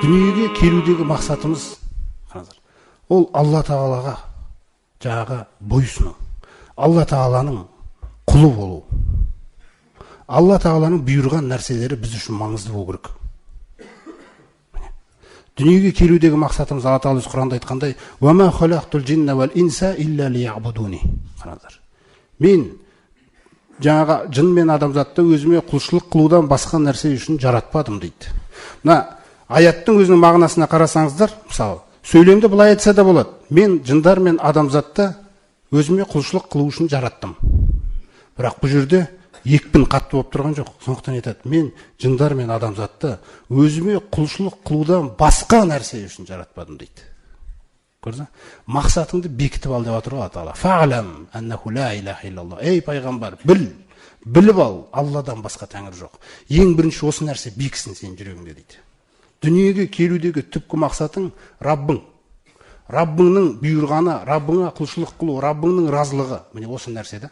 Дүниеге келудегі мақсатымыз ол Алла Тағалаға жаңағы бойсыну, Алла Тағаланың құлы болу. Алла Тағаланың бұйырған нәрселері біз үшін маңызды болу керек. Дүниеге келудегі мақсатымыз Алла Тағала Құранда айтқандай: "Ва ма халақтул джинна вал инса илля лиябудуни". Мен жаңағы жын мен адамзатты өзіме құлшылық қылудан басқа нәрсе үшін жаратпадым дейді. Мына аяттың өзінің мағынасына қарасаңыздар, мысалы, сөйлемді былай айтса да болады: мен жындар мен адамзатты өзіме құлшылық қылу үшін жараттым. Бірақ бұл жерде екпін қатты болып тұрған жоқ. Сондықтан айтады: мен жындар мен адамзатты өзіме құлшылық қылудан басқа нәрсе үшін жаратпадым дейді. Көрдіңіз? Мақсатыңды бекітіп ал деп отыр ғой Алла. Фa'лам аннаху ла илаха иллаллах. Ей пайғамбар, біліп ал, Алладан басқа тәңір жоқ. Ең бірінші осы нәрсе бекісін сенің жүрегіңде дейді. Дүниеге келудегі түпкі мақсатың Раббың. Раббыңның бұйырғаны, Раббыңа құлшылық қылу, Раббыңның разылығы. Міне осы нәрсе да.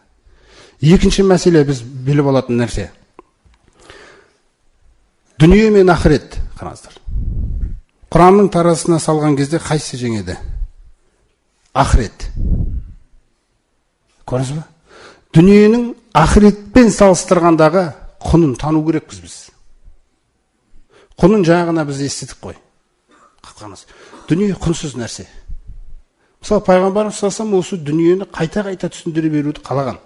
Екінші мәселе біз біліп алатын нәрсе. Дүние мен ақырет, қараңыздар. Құранның таразысына салған кезде қайсысы жеңеді? Ақырет. Көрдіңіз бе? Дүниенің ақыретпен салыстырғандағы құнын тану керекпіз біз. Құнын жаңағына біз естідік қой. Дүние құнсыз нәрсе. Мысалы, пайғамбарымыз салсам осы дүниені қайта-қайта түсіндіре беруді қалаған.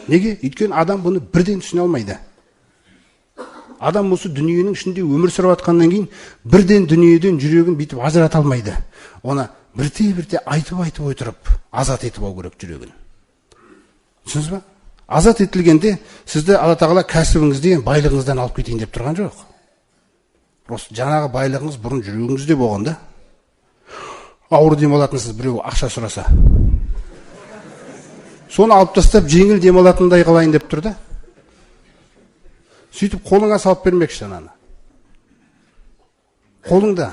Неге? Өйткені адам бұны бірден түсіне алмайды. Адам осы дүниенің ішінде өмір сүріп жатқаннан кейін бірден дүниеден жүрегін бүйтіп ажырата алмайды. Оны бірте-бірте айтып отырып, азат етіп алу керек жүрегін. Түсінесіз бе? Азат етілгенде сізді Алла Тағала кәсібіңізден, байлығыңыздан алып кетейін деп тұрған жоқ. Просто жаңағы байлығыңыз бұрын жүрегіңізде болғанда, ауыр демалатынсыз біреу ақша сұраса, соны алып тастап жеңіл демалатындай қылайын деп тұр да. Сөйтіп қолыңа салып бермекші ананы. Қолыңда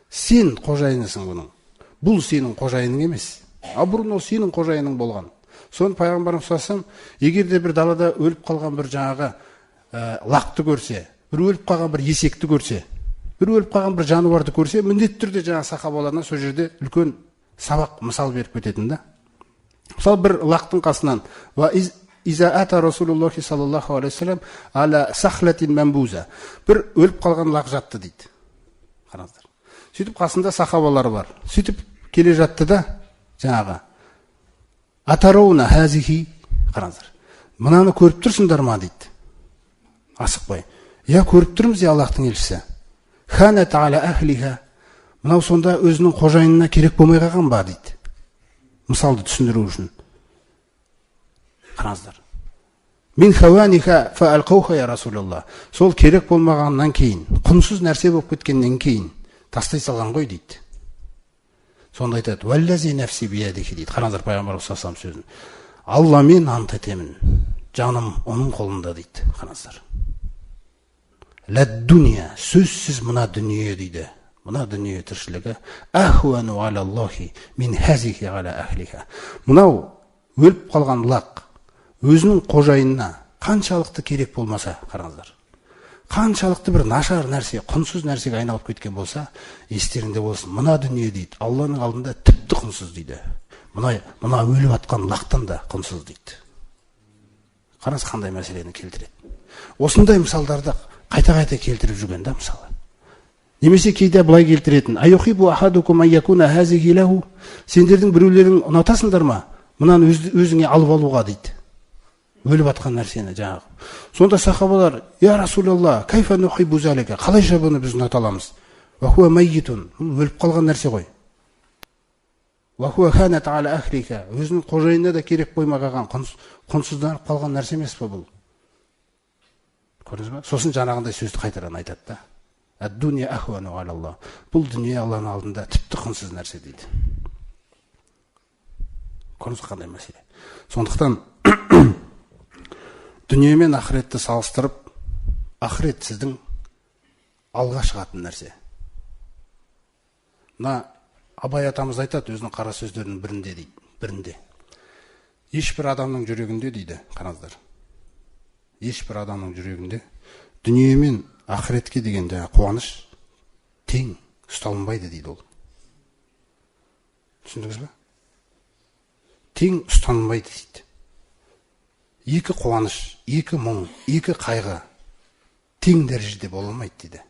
сен қожайынысың бұның. Бұл сенің қожайының емес. Бұрын ол сенің қожайының болған. Соны пайғамбарымыз салсам, егер де бір далада өліп қалған бір жаңағы лақты көрсе, бір өліп қалған бір есекті көрсе, бір өліп қалған бір жануарды көрсе, міндетті түрде жаңағы сахабаларына сол жерде үлкен сабақ мысал беріп кететін да. Мысалы, бір лақтың қасынан Иза ата Расулуллахи саллаллаху алейхи салам аля сахлатин мамбуза. Бір өліп қалған лақ жатты дейді. Қараңыздар. Сөйтіп қасында сахабалар бар. Сөйтіп келе жатты да жаңағы атарауна хазихи, қараңыздар. Мынаны көріп тұрсыңдар ма дейді. Асықпай. Я көріп тұрмыз я Аллахтың елшісі. Ханат аля ахлиха. Мынау сонда өзінің қожайынына керек болмай қалған ба дейді. Мысалды түсіндіру үшін. Қараңыздар. Мин хаваниха фаалқауха я Расулаллах. Сол керек болмағаннан кейін, құнсыз нәрсе болып кеткеннен кейін тастай салған ғой дейді. Сонда айтады: "Валлази нафси биядихи" дейді. Қараңыздар пайғамбарымыз салсам сөзін. Алламен ант етемін, жаным оның қолында дейді. Қараңыздар. Лад дуния, сөзсіз мына дүние дейді. Мына дүние тіршілігі ахуану алаллахи мин хазихи аля ахлиха. Мынау өліп қалған лақ өзінің қожайынына қаншалықты керек болмаса, қараңыздар, қаншалықты бір нашар нәрсе, құнсыз нәрсеге айналып кеткен болса, естеріңде болсын, мына дүние дейді, Алланың алдында тіпті құнсыз дейді. Мына өліп атқан лақтан да құнсыз дейді. Қараңыз қандай мәселені келтіреді. Осындай мысалдарды қайта-қайта келтіріп жүрген да, мысалы. Немесе кейде былай келтіретін: "Айухибу ахадукум айякуна хазихи лаху". Сендердің біреулерің ұнатасыңдар ма? Мынаны өзіңе алып алуға дейді. Өліп атқан нәрсені жаңағы. Сонда сахабалар: "Я Расулаллах, кайфа нухибу залика". Қалайша бұны біз ұната аламыз? Ва хуа майитун. Өліп қалған нәрсе ғой. Ва хуа ханат аля ахлика. Өзінің қожайынына да керек қоймаған, құнсызданып қалған нәрсе емес па бұл? Көрдіңіз бе? Сосын жаңағындай сөзді қайтадан айтады да. Ад-дуния ахуану алаллах. Бұл дүние Алланың алдында тіпті құнсыз нәрсе дейді. Көрдіңіз қандай мәселе? Сондықтан дүние мен ақыретті салыстырып, ақырет сіздің алға шығатын нәрсе. Мына Абай атамыз айтады өзінің қара сөздерінің бірінде. Ешбір адамның жүрегінде дейді, қараңыздар. Ешбір адамның жүрегінде дүние мен ақыретке деген қуаныш тең ұсталынбайды дейді ол. Түсіндіңіз бе? Тең ұстанылмайды дейді. Екі қуаныш, екі мұң, екі қайғы тең дәрежеде бола алмайды дейді.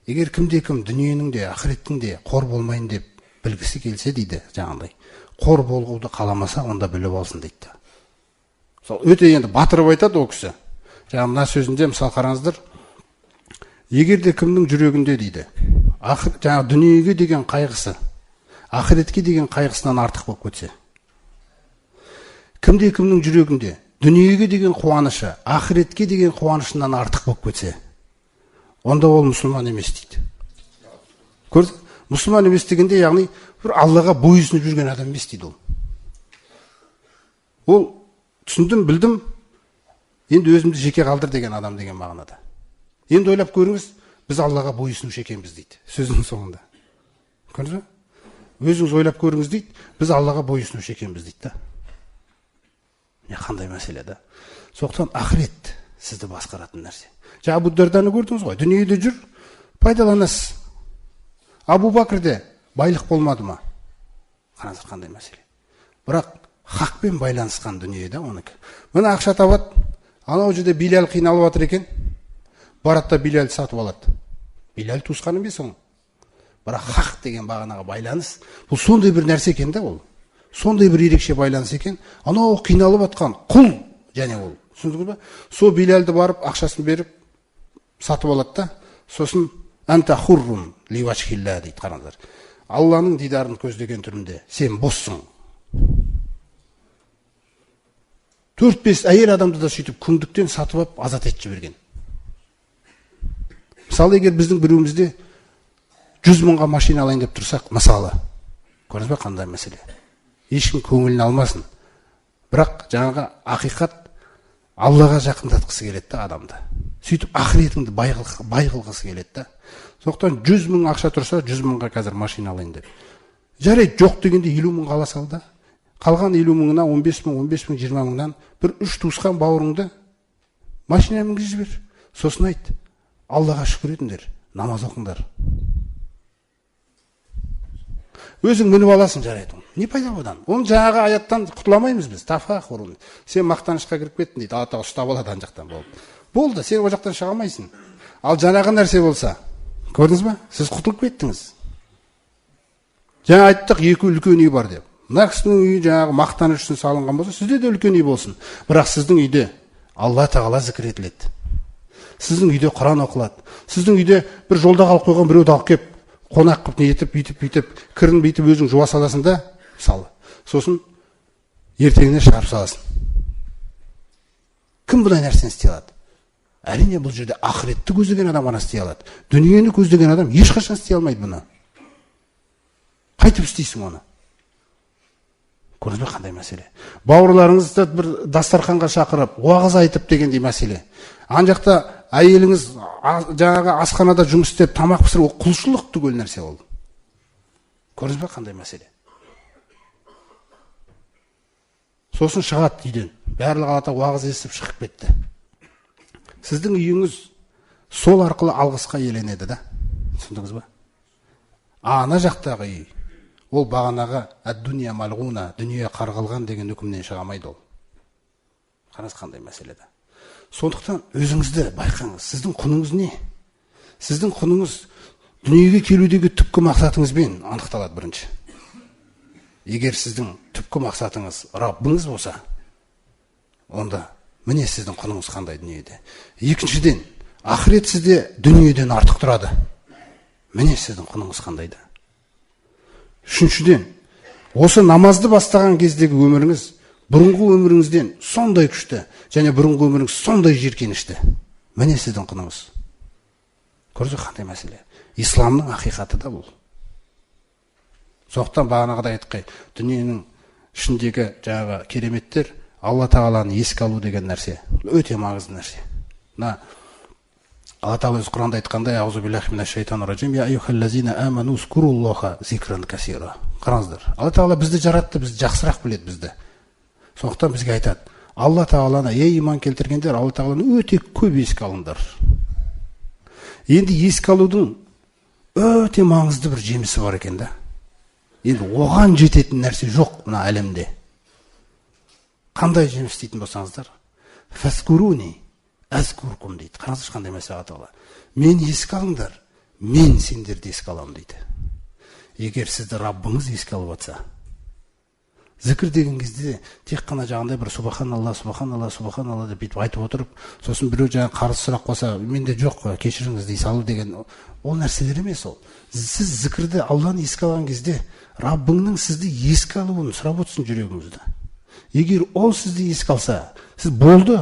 Егер кімде-кім дүниенің де, ақыреттің де қор болмайын деп білгісі келсе дейді, жаңағыдай, қор болуды қаламаса, онда біліп алсын дейді. Сол өте енді батырып айтады ол кісі. Жаңа мына сөзінде мысал қараңыздар, егер де кімнің жүрегінде дейді, жаңа дүниеге деген қайғысы, ақыретке деген қайғысынан артық болып кетсе, кімде-кімнің жүрегінде дүниеге деген қуанышы, ақыретке деген қуанышынан артық болып кетсе, онда ол мұсылман емес дейді. Көрдіңіз? Мұсылман емес дегенде, яғни бір Аллаға бойұсынып жүрген адам емес дейді ол. Ол түсіндім, білдім, енді өзімді жеке қалдыр деген адам деген мағынада. Енді ойлап көріңіз, біз Аллаға бойұсынушы екенбіз дейді, сөзінің соңында. Көрдіңіз бе? Өзіңіз ойлап көріңіз дейді, біз Аллаға бойұсынушы екенбіз дейді да. Қандай мәселе да. Соқтан ақырет сізді басқаратын нәрсе. Абу Дарданы көрдіңіз ғой, дүниеде жүр, пайдаланасыз. Абу Бәкірде байлық болмады ма? Қараңыздар қандай мәселе. Бірақ хақпен байланысқан дүниеде оныкі. Мына ақша табады, анау жерде Билал қиналып жатыр екен, барады да Билалды сатып алады. Билал туысқан емес оның. Бірақ хақ деген бағанаға байланыс, бұл сондай бір нәрсе екен да ол. Сондай бір ерекше байланыс екен. Анау қиналып жатқан құл, және ол. Түсіндіңіз бе? Сол Билалды барып ақшасын беріп сатып алады да, сосын анта хуррун ливачхилла дейді, қараңыздар. Алланың дидарын көздеген түрінде сен боссың. 4-5 әйел адамды да сөйтіп күңдіктен сатып алып азат етіп жіберген. Мысалы, егер біздің біреуімізде 100 мыңға машина алайын деп тұрсақ, мысалы, көрдіңіз бе қандай мәселе? Ешкім көңілін алмасын. Бірақ жаңағы ақиқат Аллаға жақындатқысы келеді да адамды. Сөйтіп ақыретіңді бай қылғысы келеді да. Сондықтан 100 мың ақша тұрса, 100 мыңға қазір машина алайын деп. Жарайды, жоқ дегенде 50 мың ала сал да. Қалған 50 мыңына 15 мың, 20 мыңнан бір 3 туысқан бауырыңды машина мінгізіп жібер. Сосын айт, Аллаға шүкір етіңдер, намаз оқыңдар. Өзің мініп аласың, жарайды. Не пайда одан? Оны жаңағы аяттан құтыламаймыз біз. Тафахурун. Сен мақтанышқа кіріп кеттің дейді. Ата ұстап алады ана жақтан болды. Сен о жақтан шыға алмайсың. Ал жаңағы нәрсе болса, көрдіңіз бе? Сіз құтылып кеттіңіз. Жаңа айттық, екі үлкен үй бар деп. Мына кісінің үйі жаңағы мақтаныш үшін салынған болса, сізде де үлкен үй болсын. Бірақ сіздің үйде Алла Тағала зікір етіледі. Сіздің үйде Құран оқылады. Сіздің үйде бір жолда қалып қойған біреуді алып келіп, қонақ қып не етіп, бүйтіп, кірін бүйтіп өзің жуа саласың да, мысалы. Сосын ертеңіне шығарып саласың. Кім бұлай нәрсені істей алады? Әрине бұл жерде ақыретті көздеген адам ғана істей алады. Дүниені көздеген адам ешқашан істей алмайды бұны. Қайтып істейсің оны? Көрдіңіз бе қандай мәселе? Бауырларыңызды бір дастарханға шақырып, уағыз айтып дегендей мәселе. Ан жақта әйеліңіз жаңағы асханада жұмыс істеп, тамақ пісіріп, ол құлшылық түгел нәрсе ол. Көрдіңіз бе қандай мәселе? Сосын шығады үйден. Барлығы алата уағыз естіп шығып кетті. Сіздің үйіңіз сол арқылы алғысқа еленеді да. Түсіндіңіз бе? Ана жақтағы үй, ол бағанағы ад-дуния малғуна, дүние қарғалған деген үкімнен шыға алмайды ол. Қараңыз қандай мәселеде. Сондықтан өзіңізді байқаңыз, сіздің құныңыз не? Сіздің құныңыз дүниеге келудегі түпкі мақсатыңызбен анықталады бірінші. Егер сіздің түпкі мақсатыңыз Раббыңыз болса, онда міне сіздің құныңыз қандай дүниеде. Екіншіден, ақырет сізде дүниеден артық тұрады. Міне сіздің құныңыз қандайда. Үшіншіден, осы намазды бастаған кездегі өміріңіз бұрынғы өміріңізден сондай күшті, және бұрынғы өміріңіз сондай жиіркенішті. Міне сіздің құныңыз. Көрдіңіз қандай мәселе? Исламның ақиқаты да бұл. Соқтан бағанағыдай айтқай, дүниенің ішіндегі жаңағы кереметтер Алла Тағаланы еске алу деген нәрсе. Өте маңызды нәрсе. Алла Тағала өз Құранда айтқандай, аузу биллахи минаш шайтанир раджим, я айюхаллазина аману зкуруллаха зикран касира. Қараңыздар, Алла Тағала бізді жаратты, бізді жақсырақ біледі бізді. Сондықтан бізге айтады, Алла Тағаланы, ей иман келтіргендер, Алла Тағаланы өте көп еске алыңдар. Енді еске алудың өте маңызды бір жемісі бар екен да. Енді оған жететін нәрсе жоқ мына әлемде. Қандай жеміс дейтін болсаңыздар, фаскуруни әзкуркум дейді. Қараңызшы қандай мәслихат Алла. Мен еске алыңдар, мен сендерді еске аламын дейді. Егер сізді Раббыңыз еске алып жатса, зікір деген кезде тек қана жаңағындай бір субханалла, субханалла, субханалла деп бүйтіп айтып отырып, сосын біреу жаңа қарыз сұрақ қойса, менде жоқ, кешіріңіз дей салу деген ол нәрселер емес ол. Сіз зікірді Алланы еске алған кезде Раббыңның сізді еске алуын сұрап отырсын жүрегіңізді. Егер ол сізді еске алса, сіз болды.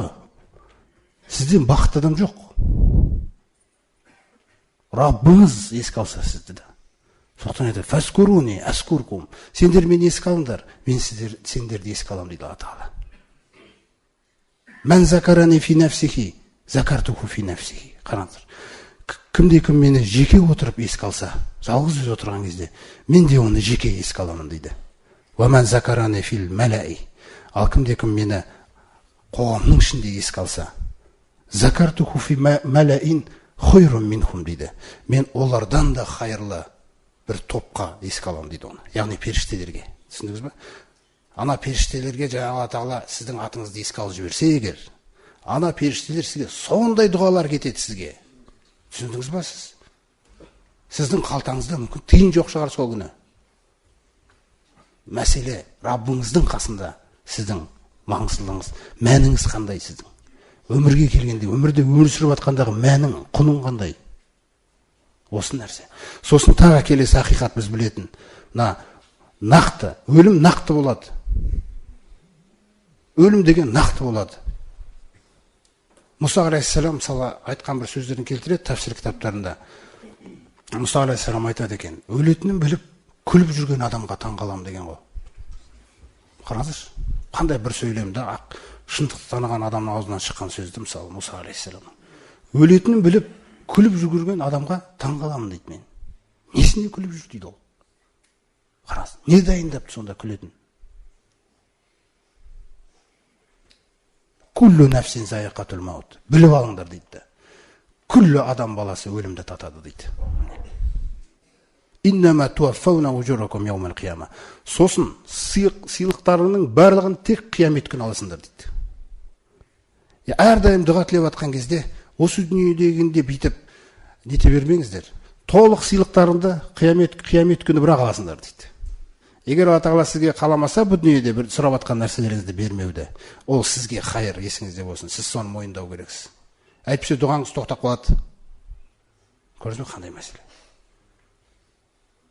Сізден бақытты адам жоқ. Раббыңыз еске алса сізді да. Соқтан айтады, фаскуруни әскуркум. Сендер мені еске алыңдар, мен сендерді еске аламын дейді Алла Тағала. Мән закарани фи нафсихи, закартуху фи нафсихи. Қараңыздар. Кімде-кім мені жеке отырып еске алса, жалғыз өзі отырған кезде, мен де оны жеке еске аламын дейді. Ва мән закарани фил мәләи. Ал кімде-кім мені қоғамның ішінде еске алса, закартуху фи мәләин хойрун минхум дейді. Мен олардан да хайырлы бір топқа еске аламын дейді оны. Яғни періштелерге. Түсіндіңіз бе? Ана періштелерге Алла Тағала сіздің атыңызды еске алып жіберсе егер, ана періштелер сізге сондай дұғалар кетеді сізге. Түсіндіңіз ба сіз? Сіздің қалтаңызда мүмкін тиын жоқ шығар сол күні. Мәселе Раббыңыздың қасында сіздің маңыздылығыңыз, мәніңіз қандай сіздің? Өмірге келгенде, өмірде өмір сүріп жатқандағы мәнің, құның қандай? Осы нәрсе. Сосын тағы келесі ақиқат біз білетін. Нақты, өлім нақты болады. Өлім деген нақты болады. Мұса алейхиссалам мысалы айтқан бір сөздерін келтіреді тәфсір кітаптарында. Мұса алейхиссалам айтады екен, өлетінін біліп күліп жүрген адамға таңғаламын деген ғой. Қараңызшы, қандай бір сөйлемді шындықты таныған адамның аузынан шыққан сөзді мысалы Мұса алейхиссалам. Өлетінін біліп күліп жүрген адамға таңғаламын дейді мен. Несіне күліп жүр дейді ол? Қараңыз, не дайындапты сонда күлетін? Күллі нәфсин зайқатул маут. Біліп алыңдар дейді. Күллі адам баласы өлімді татады дейді. Иннама туаффауна уджуракум яумал қияма. Сосын сыйлықтарының барлығын тек қиямет күні аласыңдар дейді. Әрдайым дұға тілеп жатқан кезде осы дүниедегінде бүйтіп нете бермеңіздер. Толық сыйлықтарыңды қиямет күні бірақ аласыңдар дейді. Егер Алла Тағала сізге қаламаса бұл дүниеде бір сұрап жатқан нәрселеріңізді бермеуді, ол сізге хайыр, есіңізде болсын. Сіз соны мойындау керексіз. Әйтпесе дұғаңыз тоқтап қалады. Көрдіңіз бе қандай мәселе?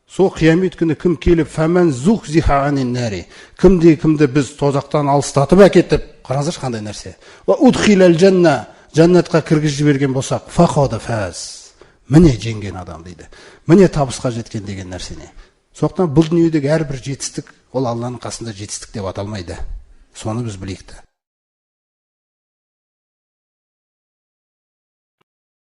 Сол қиямет күні кім келіп, фәмән зухзиха анин нари. Кімді біз тозақтан алыстатып әкетіп, қараңыздаршы қандай нәрсе. Ва удхилал жанна, жаннатқа кіргізіп жіберген болсақ, фақада фаз. Міне жеңген адам дейді. Міне табысқа жеткен деген нәрсене. Соқтан бұл дүниедегі әрбір жетістік, ол Алланың қасында жетістік деп аталмайды. Соны біз білейікті.